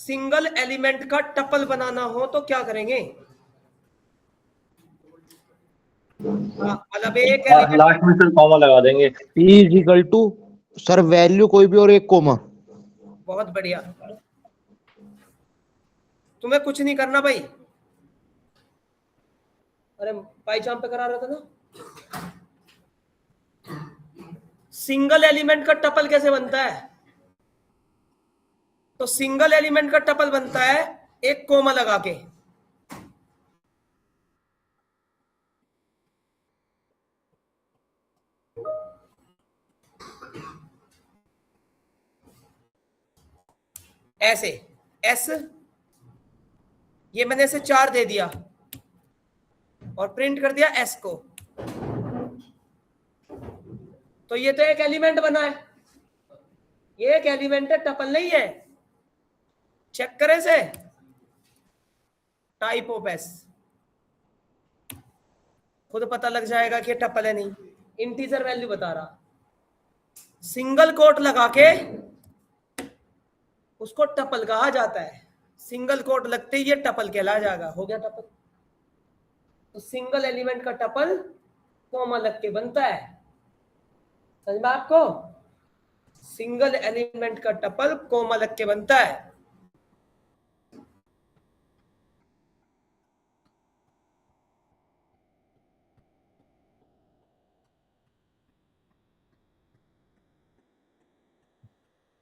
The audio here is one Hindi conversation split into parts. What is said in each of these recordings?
सिंगल एलिमेंट का टपल बनाना हो तो क्या करेंगे? मतलब एक एलिमेंट, लास्ट में सिर्फ कॉमा लगा देंगे। P is equal to sir value कोई भी और एक कोमा। बहुत बढ़िया। तुम्हें कुछ नहीं करना भाई। अरे पाई चांप पे करा रहा था ना। सिंगल एलिमेंट का टपल कैसे बनता है? तो सिंगल एलिमेंट का टपल बनता है एक कोमा लगा के। ऐसे एस, ये मैंने इसे 4 दे दिया और प्रिंट कर दिया एस को, तो ये तो एक एलिमेंट बना है। ये एक एलिमेंट है, टपल नहीं है। चेक करें से, टाइप ऑफ एस, खुद पता लग जाएगा कि टपल है नहीं। इंटीजर वैल्यू बता रहा, सिंगल कोट लगा के उसको टपल कहा जाता है। सिंगल कोट लगते ही ये टपल कहला जाएगा। हो गया टपल। तो सिंगल एलिमेंट का टपल कोमा लग के बनता है। समझ में आपको? सिंगल एलिमेंट का टपल कोमा लग के बनता है।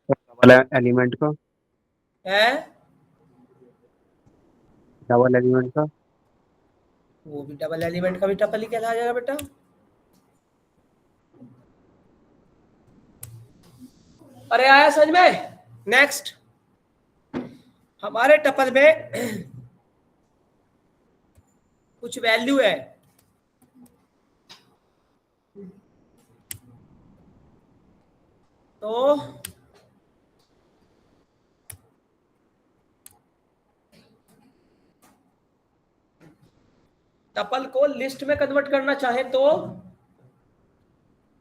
डबल एलिमेंट का, है डबल एलिमेंट का वो भी डबल एलिमेंट का भी टपल ही कहलाया जाएगा बेटा। अरे आया समझ में? नेक्स्ट, हमारे टपल में कुछ वैल्यू है, तो टपल को लिस्ट में कन्वर्ट करना चाहे तो,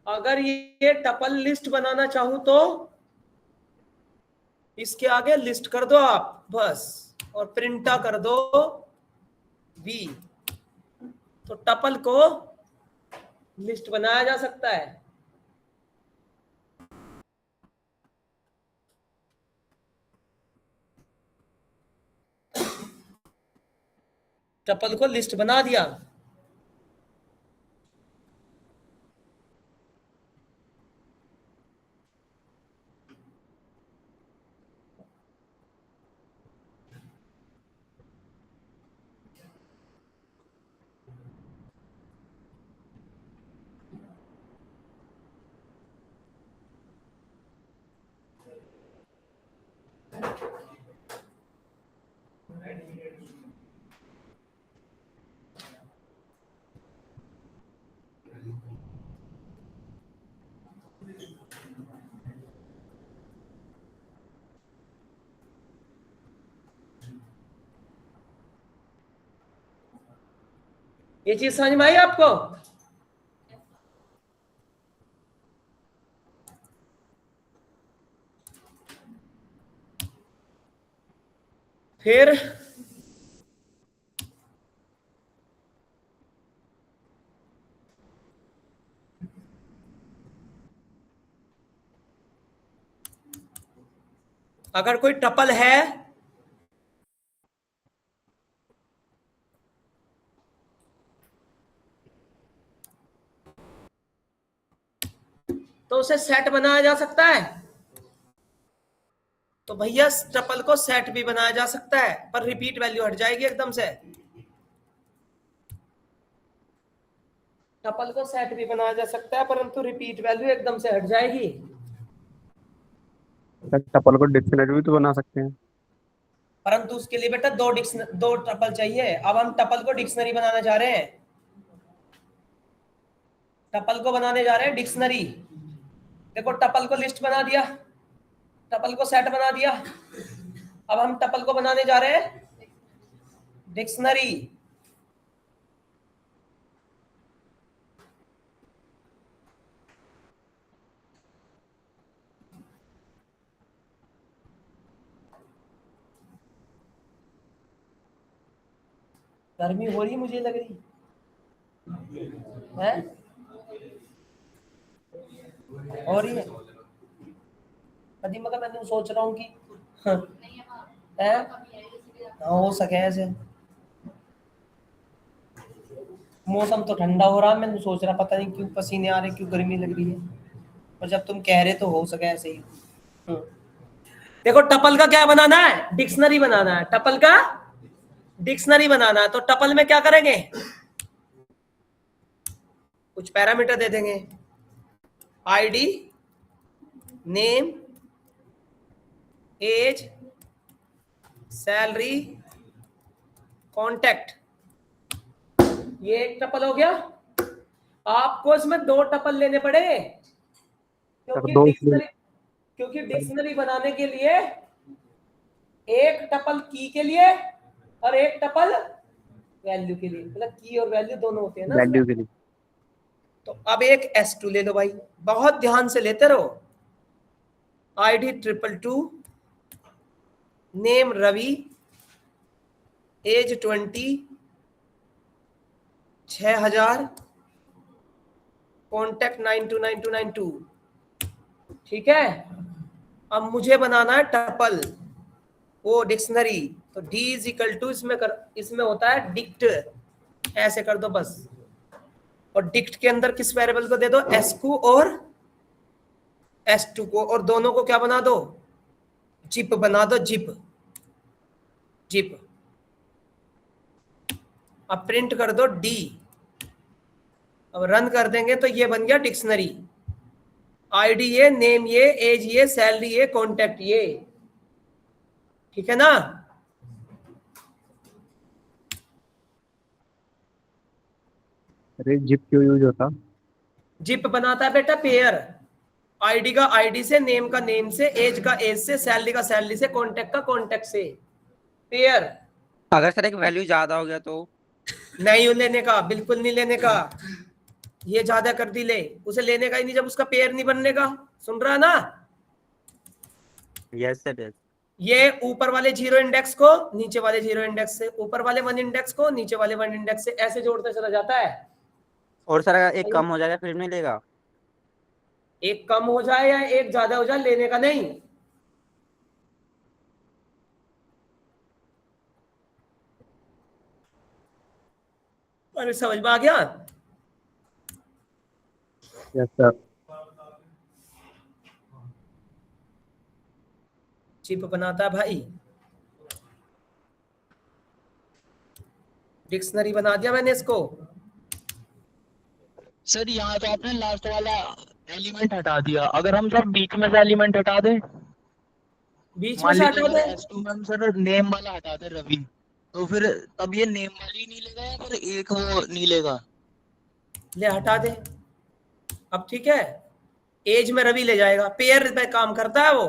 अगर ये टपल लिस्ट बनाना चाहूं तो इसके आगे लिस्ट कर दो आप बस, और प्रिंटा कर दो वी, तो टपल को लिस्ट बनाया जा सकता है। टपल को लिस्ट बना दिया। ये चीज समझ में आई आपको? फिर अगर कोई टपल है तो उसे सेट बनाया जा सकता है। तो भैया टपल को सेट भी बनाया जा सकता है, पर रिपीट वैल्यू हट जाएगी एकदम से। टपल को सेट भी बनाया जा सकता है, परंतु रिपीट वैल्यू एकदम से हट जाएगी। टपल को डिक्शनरी भी तो बना सकते हैं। परंतु उसके लिए बेटा दो टपल चाहिए। अब हम टपल को डिक्शनरी बनाना चाह रहे हैं। टपल को बनाने जा रहे हैं डिक्शनरी। देखो टपल को लिस्ट बना दिया, टपल को सेट बना दिया। अब हम टपल को बनाने जा रहे हैं डिक्शनरी। गर्मी हो रही मुझे लग रही है, हो रही है कभी, मगर मैं तो सोच रहा हूँ कि है हो सके ऐसे। मौसम तो ठंडा हो रहा है, मैं तो सोच रहा पता नहीं क्यों पसीने आ रहे, क्यों गर्मी लग रही है, और जब तुम कह रहे तो हो सके ऐसे ही। देखो टपल का क्या बनाना है, डिक्शनरी बनाना है, टपल का डिक्शनरी बनाना है। तो टपल में क्या करेंगे, कुछ पैरामीटर दे देंगे, ID, name, age, salary, contact, ये एक टपल हो गया। आपको इसमें 2 टपल लेने पड़े, सर दो इसलिए क्योंकि डिक्शनरी बनाने के लिए एक टपल की के लिए और एक टपल वैल्यू के लिए, मतलब की और वैल्यू दोनों होते हैं ना वैल्यू इसमें। के लिए। तो अब एक S2 ले लो भाई, बहुत ध्यान से लेते रहो। ID 222, name Ravi, age 20, 6000, contact 929292। ठीक है, अब मुझे बनाना है टपल, वो डिक्शनरी। तो D इज इक्वल टू इसमें होता है डिक्ट, ऐसे कर दो बस, और डिक्ट के अंदर किस वेरिएबल को दे दो, S को और S2 को, और दोनों को क्या बना दो, जिप बना दो, जिप जिप। अब प्रिंट कर दो D, अब रन कर देंगे तो ये बन गया डिक्शनरी। आईडी ये, नेम ये, एज ये, सैलरी ये, कॉन्टैक्ट ये, ठीक है ना। अरे जिप क्यों यूज होता? जिप बनाता है बेटा पेयर, आईडी का आईडी से, नेम का नेम से, एज का एज से, सैलरी का सैलरी से, कॉन्टैक्ट का कॉन्टैक्ट से, पेयर। अगर सर एक वैल्यू ज्यादा हो गया तो? नहीं लेने का, बिल्कुल नहीं लेने का, ये ज्यादा कर दी ले, उसे लेने का ही नहीं जब उसका पेयर नहीं बनने का। सुन रहा ना, यस सर यस। ये ऊपर वाले 0 इंडेक्स को नीचे वाले 0 इंडेक्स से, ऊपर वाले 1 इंडेक्स को नीचे वाले 1 इंडेक्स से, ऐसे जोड़ते चला जाता है। और सर अगर एक कम हो जाएगा फिर नहीं लेगा? एक कम हो जाए या एक ज्यादा हो जाए, लेने का नहीं। अरे समझ में आ गया। Yes sir. चिप बनाता है भाई, डिक्शनरी बना दिया मैंने इसको। सर यहाँ तो आपने लास्ट वाला एलिमेंट हटा दिया, अगर हम सर बीच में से एलिमेंट हटा दें, बीच में मान से लीजिए हटा अगर दे, S2 में हम सर नेम वाला हटा दें रवि, तो फिर तब ये नेम वाली नहीं लेगा या फिर एक वो नहीं लेगा? ले हटा दे। अब ठीक है, एज में रवि ले जाएगा, पेयर पे काम करता है वो।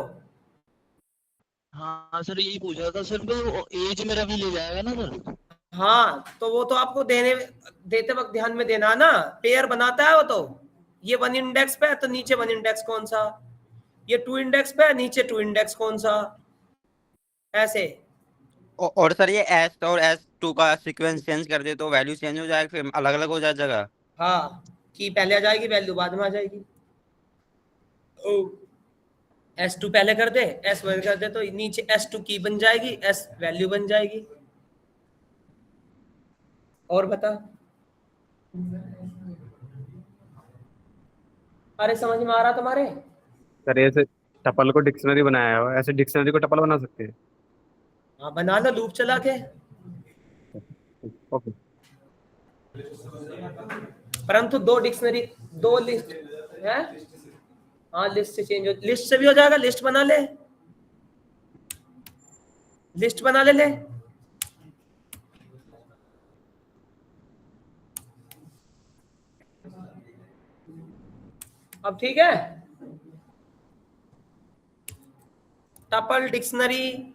हाँ सर यही पूछा था सर, तो एज में रवि ले जाएगा ना सर? हाँ तो वो तो आपको देते वक्त ध्यान में देना ना, पेयर बनाता है वो तो। ये 1 इंडेक्स पे है तो नीचे 1 इंडेक्स कौन सा, ये 2 इंडेक्स पे है नीचे 2 इंडेक्स कौन सा, ऐसे। और सर ये S और S2 का सीक्वेंस चेंज कर दे तो वैल्यू चेंज हो जाएगा, फिर अलग अलग हो जाए जगह? हाँ, की पहले आ जाएगी, वैल्यू बाद में आ जाएगी। S2 पहले कर दे, S1 कर दे तो नीचे S2 की बन जाएगी, S वैल्यू बन जाएगी। और बता, अरे समझ में आ रहा तुम्हारे। सर ऐसे टपल को डिक्शनरी बनाया हुआ है, ऐसे डिक्शनरी को टपल बना सकते हैं? हाँ बना लो लूप चला के, ओके। परंतु 2 डिक्शनरी 2 लिस्ट है। हाँ लिस्ट से चेंज हो, लिस्ट से भी हो जाएगा, लिस्ट बना ले, लिस्ट बना ले अब ठीक है। टपल डिक्शनरी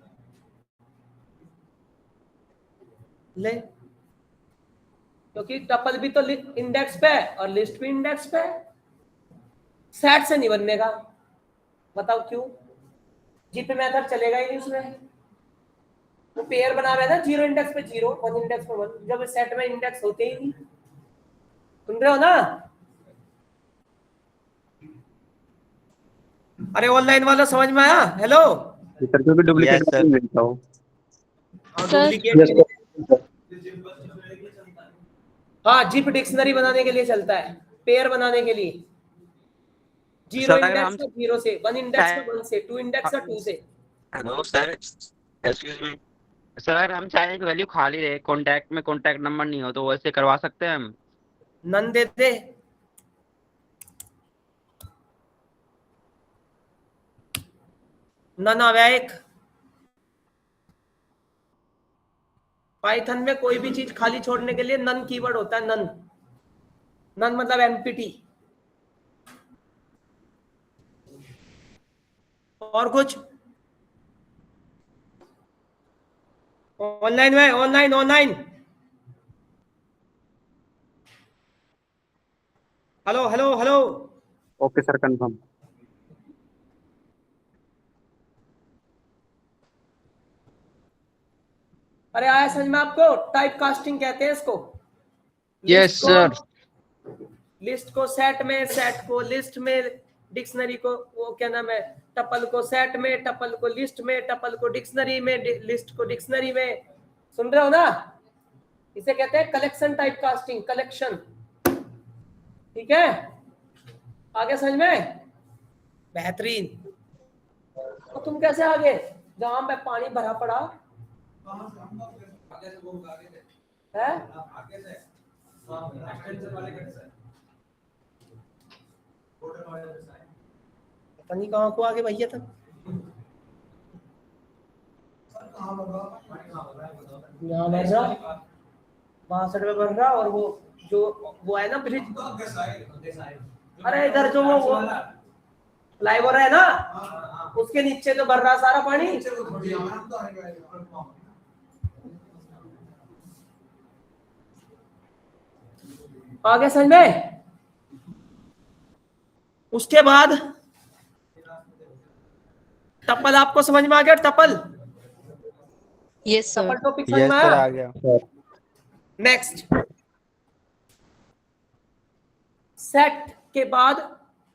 ले, क्योंकि टपल भी तो इंडेक्स पे है और लिस्ट भी इंडेक्स पे है, सेट से नहीं बनने का। बताओ क्यों, जीपी मेथड चलेगा ही नहीं उसमें। वो पेयर बना रहा है ना, 0 इंडेक्स पे 0, 1 इंडेक्स पे 1, जब सेट में इंडेक्स होते ही नहीं। सुन रहे हो ना? अरे ऑनलाइन वाला समझ में आया? हेलो सर क्योंकि डुप्लीकेट Yes, sir. नहीं मिलता हो। सर हाँ, जिप डिक्शनरी बनाने के लिए चलता है, पेयर बनाने के लिए। 0 सर, अगर इंडेक्स हम का 0 से, 1 इंडेक्स का 1 से, 2 इंडेक्स का 2 से। Hello sir, excuse me sir, अगर हम चाहे एक वैल्यू खाली रहे, कॉन्टैक्ट में कॉन्टैक्ट नंबर नहीं हो, तो वैसे करवा सकते हैं हम? नन दे दे, नन अवैक। पाइथन में कोई भी चीज खाली छोड़ने के लिए नन कीवर्ड होता है, नन। नन मतलब एम्प्टी। और कुछ? ऑनलाइन में, online online. Hello hello hello. Okay sir, confirm. अरे आया समझ में आपको? टाइप कास्टिंग कहते हैं इसको। Yes sir. लिस्ट को सेट में, सेट को लिस्ट में, डिक्शनरी को वो क्या नाम है, टपल को सेट में, टपल को लिस्ट में, टपल को डिक्शनरी में, लिस्ट को डिक्शनरी में। सुन रहे हो ना? इसे कहते हैं कलेक्शन टाइप कास्टिंग, कलेक्शन। ठीक है, आगे समझ में? बेहतरीन। तो तुम कैसे आगे, जहां पे पानी भरा पड़ा है? पता नहीं कहाँ को आगे भैया तक। यहाँ भर रहा, 62 में भर रहा, और वो जो वो है ना ब्रिज, अरे इधर जो वो फ्लाईओवर है ना, उसके नीचे तो भर रहा सारा पानी। आगे समझ में? उसके बाद टपल आपको समझ में आ गया? Tuple, yes sir. Tuple topic समझ यस में सर, आया? आ गया। नेक्स्ट, सेट के बाद,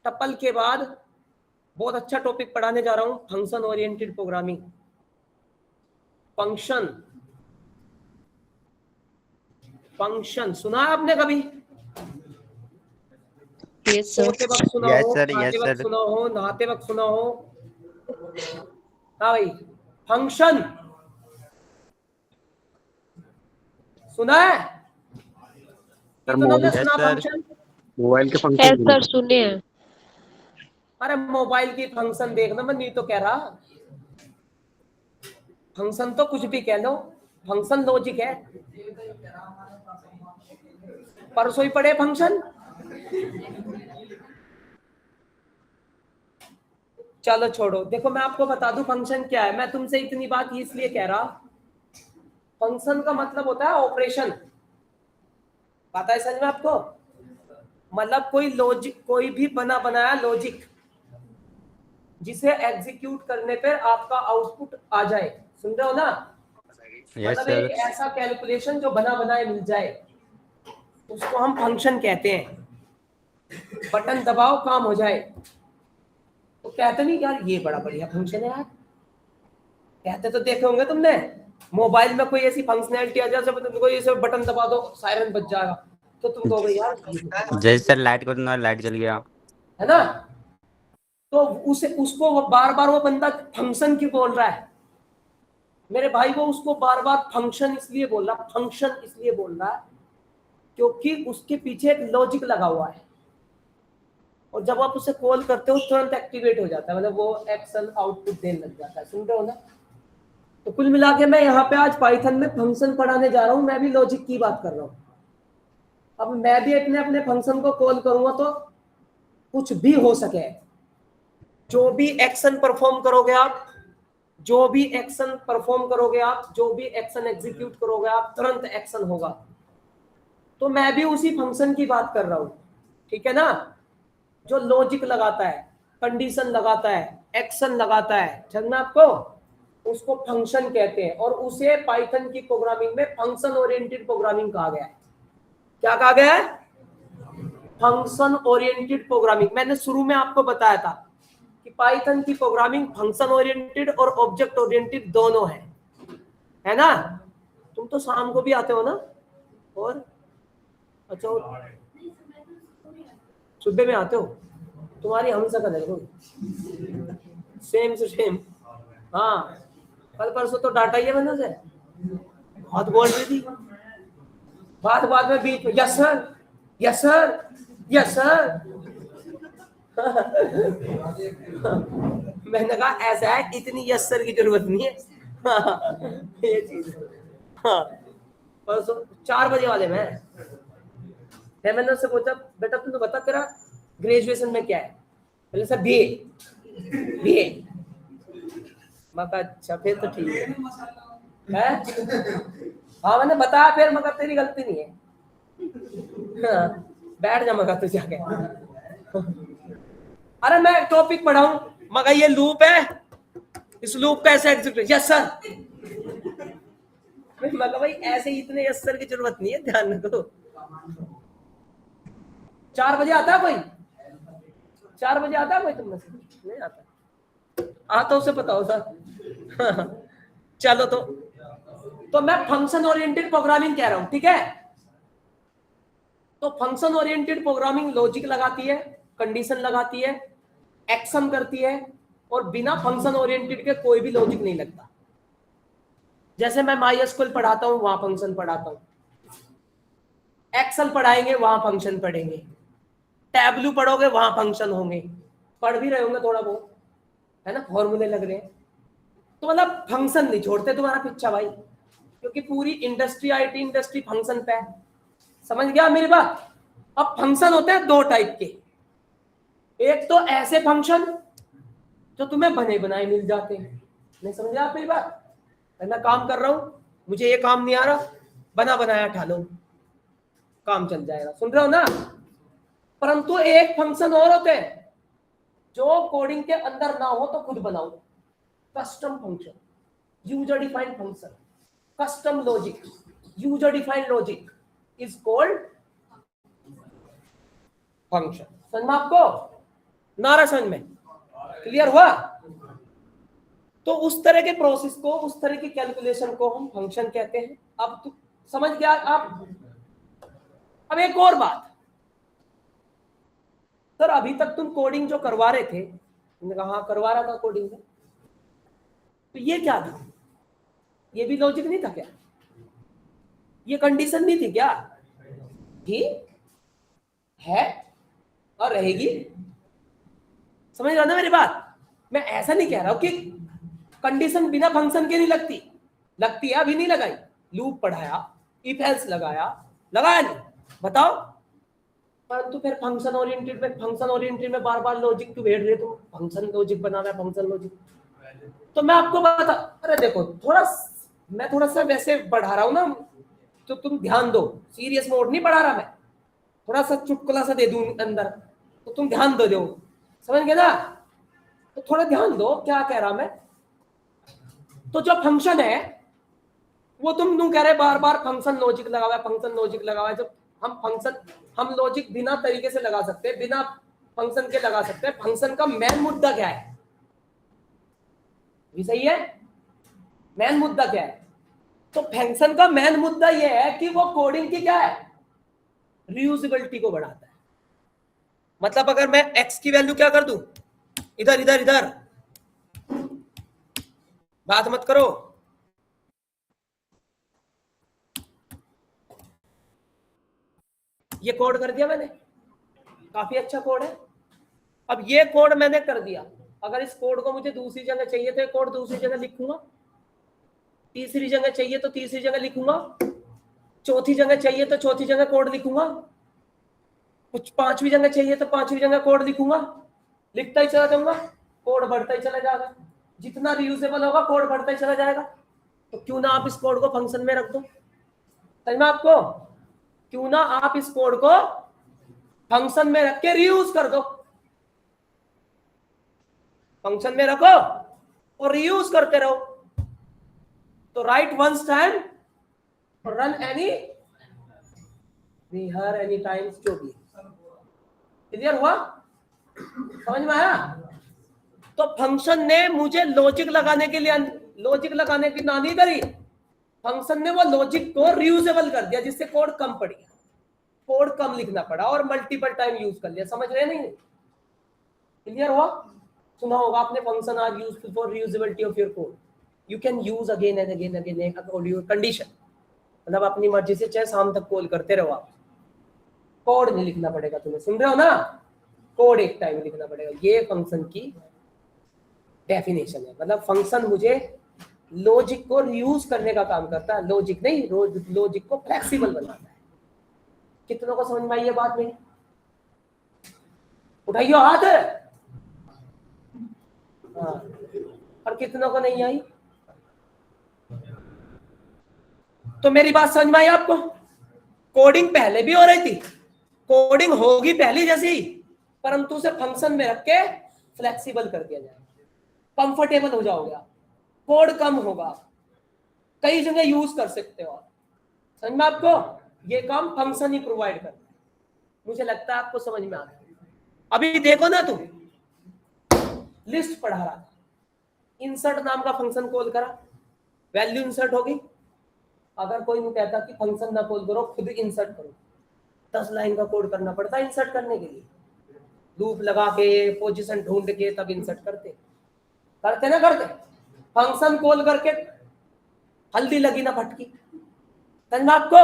टपल के बाद बहुत अच्छा टॉपिक पढ़ाने जा रहा हूं, function oriented programming. Function, function सुना है आपने कभी? Yes sir. सोते वक्त सुना Yes, हो, sir, खाते yes, वक्त sir. सुना हो, नहाते वक्त सुना हो। हाँ भाई, फंक्शन सुना है? सर कितनों ने Yes, सुना sir. फंक्शन? मोबाइल के यस फंक्शन सर सुने हैं। अरे मोबाइल की फंक्शन देखना, मैं नहीं तो कह रहा। फंक्शन तो कुछ भी कह लो, फंक्शन लॉजिक है। परसों ही पढ़े फंक्शन। चलो छोड़ो, देखो मैं आपको बता दूं फंक्शन क्या है। मैं तुमसे इतनी बात इसलिए कह रहा, फंक्शन का मतलब होता है ऑपरेशन। पता है समझ में आपको? मतलब कोई लॉजिक, कोई भी बना बनाया लॉजिक, जिसे एग्जीक्यूट करने पर आपका आउटपुट आ जाए। सुन रहे हो ना? Yes, मतलब sir. एक ऐसा कैलकुलेशन जो बना बनाए मिल जाए, उसको हम फंक्शन कहते हैं। बटन दबाओ काम हो जाए। तो कहते नहीं यार ये बड़ा बढ़िया फंक्शन है यार, कहते तो देखे होंगे तुमने मोबाइल में कोई ऐसी फंक्शनैलिटी आ जाए, जब कोई ऐसे बटन दबा दो सायरन बज जाएगा, तो तुम कहोगे यार जैसे सर लाइट को तुम्हारा लाइट जल गया। है ना? तो उसे उसको बार बार वो बंदा फंक्शन क्यों बोल रहा है मेरे भाई? वो उसको बार बार फंक्शन इसलिए बोल रहा, फंक्शन इसलिए बोल रहा है क्योंकि उसके पीछे एक लॉजिक लगा हुआ है, और जब आप उसे कॉल करते हो तुरंत एक्टिवेट हो जाता है, मतलब वो एक्शन आउटपुट देने लग जाता है। सुन रहे हो ना? तो कुल मिला के मैं यहाँ पे आज पाइथन में फंक्शन पढ़ाने जा रहा हूँ। मैं भी लॉजिक की बात कर रहा हूँ। अब मैं भी अपने फंक्शन को कॉल करूंगा तो कुछ भी हो सके, जो भी एक्शन परफॉर्म करोगे आप, जो भी एक्शन परफॉर्म करोगे आप, जो भी एक्शन एग्जीक्यूट करोगे आप, तुरंत एक्शन होगा। तो मैं भी उसी फंक्शन की बात कर रहा हूं, ठीक है ना? जो लॉजिक लगाता है, कंडीशन लगाता है, एक्शन लगाता है। समझ में आपको? उसको फंक्शन कहते हैं, और उसे पाइथन की प्रोग्रामिंग में फंक्शन ओरिएंटेड प्रोग्रामिंग कहा गया है। क्या कहा गया है? Function oriented programming. मैंने शुरू में आपको बताया था कि पाइथन की प्रोग्रामिंग फंक्शन ओरिएंटेड और ऑब्जेक्ट ओरिएंटेड दोनों है ना? तुम तो शाम को भी आते हो ना? और अच्छा, सुबह में आते हो? तुम्हारी हम सकल है सेम से सेम। हाँ, कल परसों तो डाटा ही है मैंने से, बहुत बोल रही थी, बात में बीच में yes sir yes sir yes sir. मैंने कहा ऐसा है, इतनी यस सर की जरूरत नहीं है। ये चीज हाँ, परसों 4 बजे वाले में मैंने उससे पूछा, बेटा तुमने बता तेरा ग्रेजुएशन में क्या है? पहले सर बीए। मगर अच्छा फिर तो ठीक है? हाँ मैंने बताया फिर, मगर तेरी गलती नहीं है। हाँ, बैठ जा मगर तू जाके। अरे मैं टॉपिक पढ़ाऊं, मगर ये लूप है, इस लूप का ऐसे एग्जीक्यूट यस सर। मतलब भाई ऐसे इतने यस सर की जरूरत नहीं है, ध्यान रखो। 4 बजे आता है कोई? 4 बजे आता है कोई? तुम में से नहीं आता? आता उसे बताओ सर। चलो तो मैं फंक्शन ओरिएंटेड प्रोग्रामिंग कह रहा हूं, ठीक है? तो फंक्शन ओरिएंटेड प्रोग्रामिंग लॉजिक लगाती है, कंडीशन लगाती है, एक्शन करती है, और बिना फंक्शन ओरिएंटेड के कोई भी लॉजिक नहीं लगता। जैसे मैं MySQL पढ़ाता हूं, वहां फंक्शन पढ़ाता हूं, एक्सेल पढ़ाएंगे वहां फंक्शन पढ़ेंगे, टैबलू पढ़ोगे वहां फंक्शन होंगे, पढ़ भी रहे होंगे थोड़ा बहुत, है ना? फॉर्मूले लग रहे हैं, तो मतलब फंक्शन नहीं छोड़ते तुम्हारा पीछा भाई, क्योंकि पूरी इंडस्ट्री, IT इंडस्ट्री फंक्शन पे है। समझ गया मेरी बात? अब फंक्शन होते हैं 2 टाइप के। एक तो ऐसे फंक्शन जो तुम्हें बने बनाए मिल जाते हैं। नहीं समझा आप मेरी बात? मैं काम कर रहा हूं, मुझे ये काम नहीं आ रहा, बना बनाया उठा लो, काम चल जाएगा। सुन रहे हो ना? परंतु एक फंक्शन और होते हैं जो कोडिंग के अंदर ना हो तो खुद बनाओ, custom function, user defined function, custom logic, user defined logic is called function. समझ में आपको? नारा समझ में? क्लियर हुआ? तो उस तरह के प्रोसेस को, उस तरह की कैलकुलेशन को हम फंक्शन कहते हैं। अब तो समझ गया आप? अब एक और बात सर, अभी तक तुम कोडिंग जो करवा रहे थे, तुमने कहा हाँ करवा रहा था कोडिंग में, तो ये क्या था? ये भी लॉजिक नहीं था क्या? ये कंडीशन नहीं थी क्या? थी, है और रहेगी। समझ रहे हो ना मेरी बात? मैं ऐसा नहीं कह रहा हूं कि कंडीशन बिना फंक्शन के नहीं लगती, लगती है, अभी नहीं लगाई। लूप पढ़ाया, इफ एल्स लगाया नहीं, बताओ। परंतु फिर फंक्शन ओरिएंटेड में बार बार लॉजिक क्यों भेज रहे हो? फंक्शन लॉजिक बनाना है, फंक्शन लॉजिक। तो मैं आपको बता, अरे देखो मैं थोड़ा सा वैसे बढ़ा रहा हूं ना, तो तुम ध्यान दो। सीरियस मोड नहीं बढ़ा रहा मैं, थोड़ा सा चुटकुला सा दे दूं अंदर, तो तुम ध्यान दो। समझ गए ना? तो थोड़ा ध्यान दो क्या कह रहा मैं। तो जो फंक्शन है वो तुम कह रहे बार बार फंक्शन लॉजिक लगा हुआ है, फंक्शन लॉजिक लगा हुआ है। जब हम लॉजिक बिना तरीके से लगा सकते हैं, बिना फंक्शन के लगा सकते हैं। फंक्शन का मेन मुद्दा क्या है? भी सही है? मेन मुद्दा क्या है? तो फंक्शन का मेन मुद्दा यह है कि वो कोडिंग की क्या है? रियूजेबिलिटी को बढ़ाता है। मतलब अगर मैं x की वैल्यू क्या कर दूं, इधर बात मत करो, ये कोड कर दिया मैंने, काफी अच्छा कोड है। अब ये कोड मैंने कर दिया, अगर इस कोड को मुझे दूसरी जगह चाहिए तो ये कोड दूसरी जगह लिखूंगा, तीसरी जगह चाहिए तो तीसरी जगह लिखूंगा, चौथी जगह चाहिए तो चौथी जगह कोड लिखूंगा, कुछ 5वीं जगह चाहिए तो 5वीं जगह कोड लिखूंगा, लिखता ही चला जाऊंगा, कोड बढ़ता ही चला जाएगा। जितना रियूजेबल होगा कोड बढ़ता ही चला जाएगा। तो क्यों ना आप इस कोड को फंक्शन में रख दो? समझ में आपको? क्यों ना आप इस कोड को फंक्शन में रख के रीयूज कर दो। फंक्शन में रखो और रीयूज करते रहो। तो right one time run any हर एनी टाइम्स जो भी। क्लियर हुआ? समझ में आया? तो फंक्शन ने मुझे लॉजिक लगाने के लिए लॉजिक लगाने की ना नहीं करी, फंक्शन ने वो लॉजिक को रियूजेबल कर दिया जिससे कोड कम पड़ गया, कोड कम लिखना पड़ा और मल्टीपल टाइम यूज कर लिया। समझ रहे नहीं? क्लियर हुआ? सुना होगा आपने, function are used for reusability of your code, you can use again and again again according to condition. मतलब अपनी मर्जी से चाहे शाम तक कॉल करते रहो आप, कोड नहीं लिखना पड़ेगा तुम्हें। सुन रहे हो ना? कोड एक टाइम लिखना पड़ेगा। ये फंक्शन की डेफिनेशन है। मतलब फंक्शन मुझे लॉजिक को रीयूज करने का काम करता है, लॉजिक नहीं, लॉजिक को फ्लेक्सिबल बनाता है। कितनों को समझ में आई ये बात मेरी? उठाइए हाथ। हाँ, और कितनों को नहीं आई? तो मेरी बात समझ में आई आपको? कोडिंग पहले भी हो रही थी, कोडिंग होगी पहली जैसी, परंतु उसे फंक्शन में रख के फ्लेक्सिबल कर दिया जाए, कंफर्टेबल हो जाओगे आप, कोड कम होगा, कई जगह यूज कर सकते हो आप। समझ में आपको? ये काम फंक्शन ही प्रोवाइड करता है। मुझे लगता है आपको समझ में आ गया। अभी देखो ना, तुम लिस्ट पढ़ा रहा था, इंसर्ट नाम का फंक्शन कॉल करा, वैल्यू इंसर्ट होगी। अगर कोई नहीं कहता कि फंक्शन ना कॉल करो, खुद इंसर्ट करो, 10 लाइन का कोड करना पड़ता है इंसर्ट करने के लिए, लूप लगा के पोजीशन ढूंढ के तब इंसर्ट करते ना करते। फंक्शन कॉल करके हल्दी लगी ना फटकी, समझ में आपको?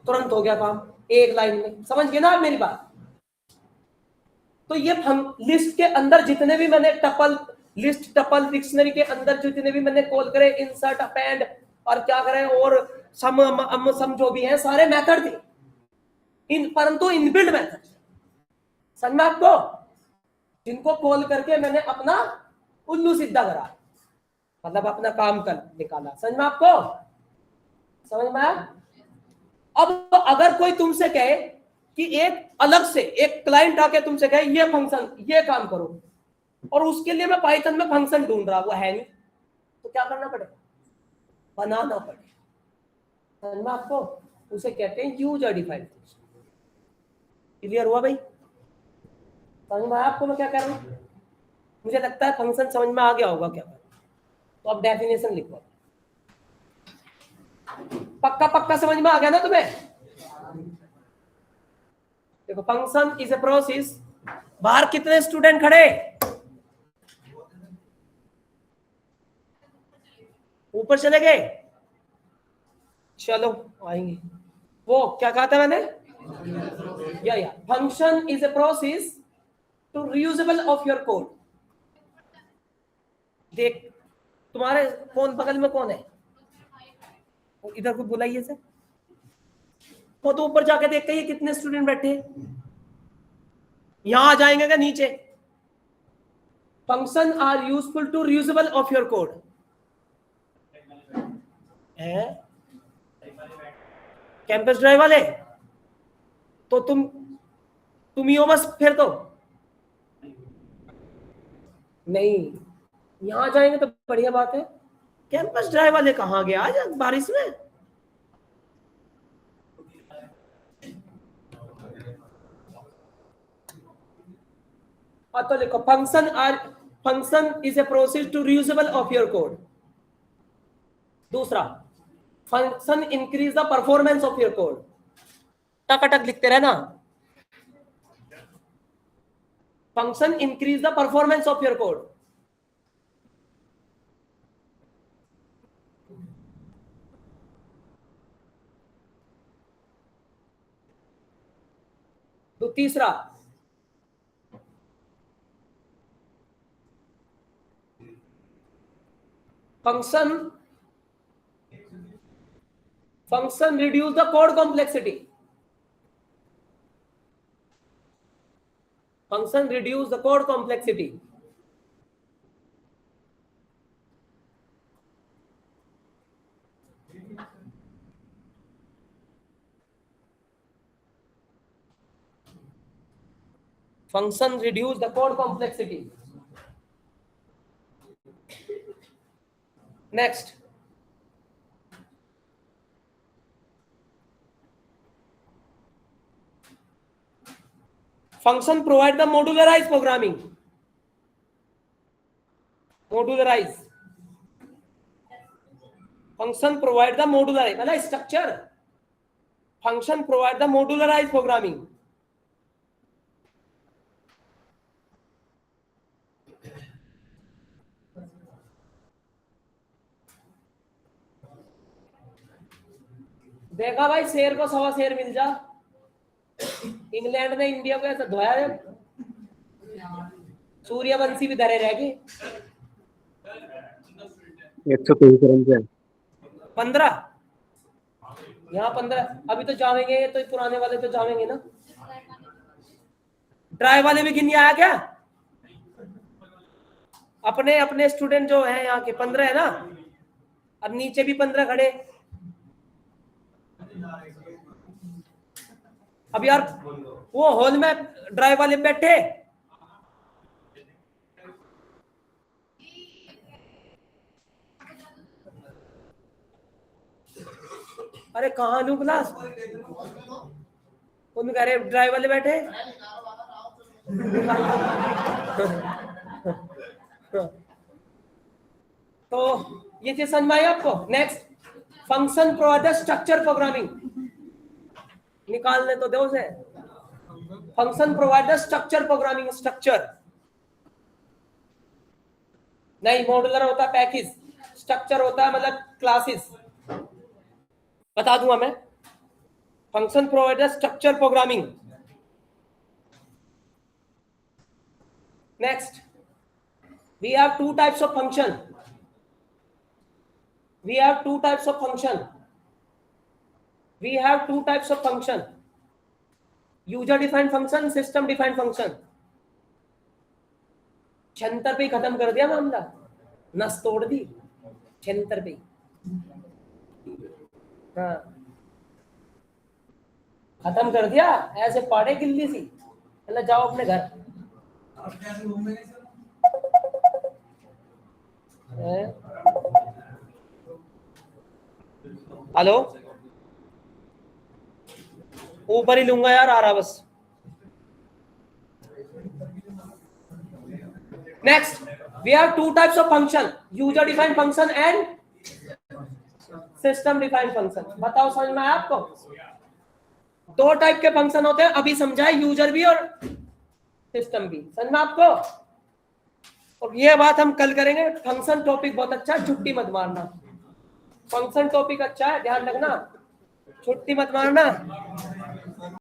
तुरंत हो गया काम एक लाइन में। समझ गए ना आप मेरी बात? तो ये लिस्ट के अंदर जितने भी मैंने टपल, लिस्ट टपल डिक्शनरी के अंदर जितने भी मैंने कॉल करे, इंसर्ट, अपेंड और क्या करें और सम जो भी है, सारे मेथड थे, परंतु इनबिल्ट मेथड। समझ में आपको? जिनको कॉल करके मैंने अपना उल्लू सीधा करा, मतलब अपना काम कर निकाला। समझ में आपको? समझ में आया? अब अगर कोई तुमसे कहे कि एक अलग से एक क्लाइंट आके तुमसे कहे ये फंक्शन ये काम करो, और उसके लिए मैं पाइथन में फंक्शन ढूंढ रहा, वो है नहीं, तो क्या करना पड़ेगा? बनाना पड़ेगा। समझ में आपको? उसे कहते हैं यूजर डिफाइंड फंक्शन। क्लियर हुआ भाई? समझ में आया आपको मैं क्या कर रहा हूं? मुझे लगता है फंक्शन समझ में आ गया होगा क्या। तो अब डेफिनेशन लिखो। पक्का पक्का समझ में आ गया ना तुम्हें? देखो, फंक्शन इज ए प्रोसेस। बाहर कितने स्टूडेंट खड़े? ऊपर चले गए? चलो आएंगे। वो क्या कहा था मैंने? या function is a process to reusable of your code. देख, तुम्हारे कौन बगल में कौन है? इधर को बुलाइए सर। वो तो ऊपर जाके देखते हैं कितने स्टूडेंट बैठे हैं। यहां आ जाएंगे क्या नीचे? Function are useful to reusable of your code है। कैंपस ड्राइव वाले तो तुम ही हो बस, फिर तो नहीं, यहां जाएंगे तो बढ़िया बात है। कैंपस ड्राइव वाले कहाँ गए आज बारिश में? तो लिखो function is a process to reusable of your code. दूसरा, function increase the performance of your code. टक लिखते रहना, function increase the performance of your code. तो तीसरा, function reduce the code complexity. Function reduce the code complexity. Function reduce the code complexity. Next, function provide the modularized programming. Modularized function provide the modularized मतलब structure. Function provide the modularized programming. देखा भाई शेर को सवा शेर मिल जा। इंग्लैंड ने इंडिया को ऐसा धोया है, सूर्यवंशी भी धरे रह गए। 123 रन से 15 यहाँ 15 अभी तो जावेंगे, तो पुराने वाले तो जावेंगे ना। ड्राइव वाले भी गिन आया क्या? अपने अपने स्टूडेंट जो है यहाँ के 15 है ना, अब नीचे भी 15 खड़े। अब यार वो हॉल में ड्राइव वाले बैठे, अरे कहाँ लू क्लास, उन कह रहे ड्राइव वाले बैठे। तो ये चीज समझ में आई आपको? Next, function provider structure programming निकालने तो दो से। Function provider structure programming, structure नहीं, मॉड्यूलर होता है पैकेज, स्ट्रक्चर होता है मतलब क्लासेस। बता दूंगा मैं। Function provider structure programming. Next, we have two types of function. We have two types of function. We have two types of function. User defined function, system defined function. छंतर पे खत्म कर दिया मामला, नस तोड़ दी छंतर पे। हाँ, खत्म कर दिया, ऐसे पाड़े गिल्ली सी। मतलब जाओ अपने घर। हेलो, ऊपर ही लूंगा यार, आ रहा बस। Next, we have two types of function, user defined function and system defined function. बताओ समझ में आया आपको? दो टाइप के फंक्शन होते हैं, अभी समझाए, यूजर भी और सिस्टम भी। समझ में आपको? और ये बात हम कल करेंगे। फंक्शन टॉपिक बहुत अच्छा है, छुट्टी मत मारना। फंक्शन टॉपिक अच्छा है, ध्यान रखना, छुट्टी मत मारना।